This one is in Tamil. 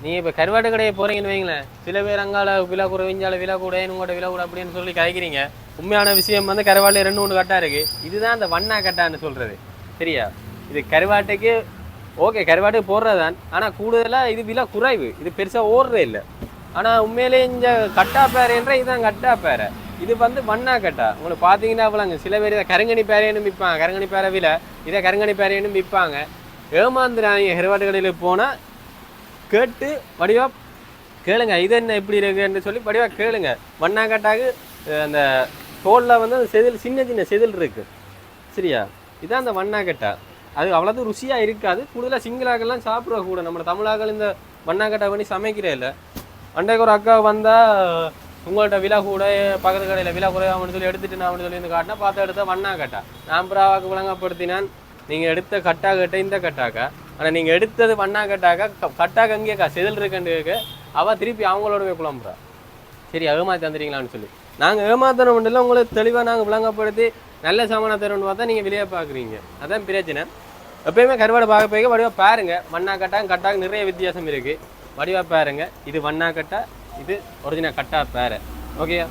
நீங்கள் இப்போ கருவாட்டு கடையை போகிறீங்கன்னு வைங்களேன், சில பேர் அங்கால விலை கூட விஞ்சால விலை கூட உங்களோட விலை கூட அப்படின்னு சொல்லி கதைக்கிறீங்க. உண்மையான விஷயம் வந்து கருவாட்டில் 2-3 கட்டா இருக்குது. இதுதான் அந்த வண்ணா கட்டான்னு சொல்கிறது. சரியா? இது கருவாட்டுக்கு ஓகே, கருவாட்டுக்கு போடுறது தான். ஆனால் கூடுதலாக இது விலை குறைவு. இது பெருசாக ஓடுறதே இல்லை. ஆனால் உண்மையிலே இந்த கட்டா பேரைன்ற இதுதான் கட்டா பேரை. இது வந்து வண்ணா கட்டா. உங்களுக்கு பார்த்தீங்கன்னா அவ்வளோங்க. சில பேர் இதை கருங்கணி பேரைன்னு விற்பாங்க. கருங்கணி பேரை விலை இதை கருங்கணி பேரைன்னு விற்பாங்க. ஏமாந்துறாங்க. கருவாட்டு கடையில் போனால் கேட்டு வடிவாக கேளுங்க, இது என்ன எப்படி இருக்குன்னு சொல்லி வடிவாக கேளுங்க. வண்ணா கட்டாக்கு அந்த தோலில் வந்து அந்த செதில் சின்ன சின்ன செதில் இருக்குது. சரியா? இதுதான் அந்த வண்ணா கட்டா. அது அவ்வளோது ருசியாக இருக்காது. கூடுதலாக சிங்களாக்கெல்லாம் சாப்பிடுவா கூட. நம்ம தமிழாக்கள் இந்த வண்ணா கட்டா பண்ணி சமைக்கிறே இல்லை. அன்றைக்கு ஒரு அக்கா வந்தால் உங்கள்கிட்ட விலை கூட பக்கத்து கடையில் விலை குறையாமனு சொல்லி எடுத்துட்டு நான் சொல்லி வந்து காட்டினா பார்த்து எடுத்த வண்ணா கட்டா. நான் புறாவாக்கு விளங்கப்படுத்தினான், நீங்கள் எடுத்த கட்டா கட்ட இந்த கட்டாக்கா, ஆனால் நீங்கள் எடுத்தது வண்ணா கட்டாக்கா. கட்டாக்கு அங்கேக்கா செதில் இருக்குன்னு அவள் திருப்பி அவங்களோட போய் குழம்புறா. சரி, ஏமாற்றி தந்துடுறீங்களான்னு சொல்லி. நாங்கள் ஏமாத்தன மட்டும் உங்களுக்கு தெளிவாக நாங்கள் விளங்கப்படுத்தி நல்ல சாமானாக தரும்னு பார்த்தா நீங்கள் வெளியே பார்க்குறீங்க. அதான் பிரச்சனை. எப்பயுமே கருவாடு பார்க்க போய் வடிவாக பாருங்கள். வண்ணா கட்டாங்க கட்டாக்கு நிறைய வித்தியாசம் இருக்குது. வடிவாக பாருங்கள். இது வண்ணா கட்டா, இது ஒரிஜினல் கட்டா பேரை. ஓகேயா?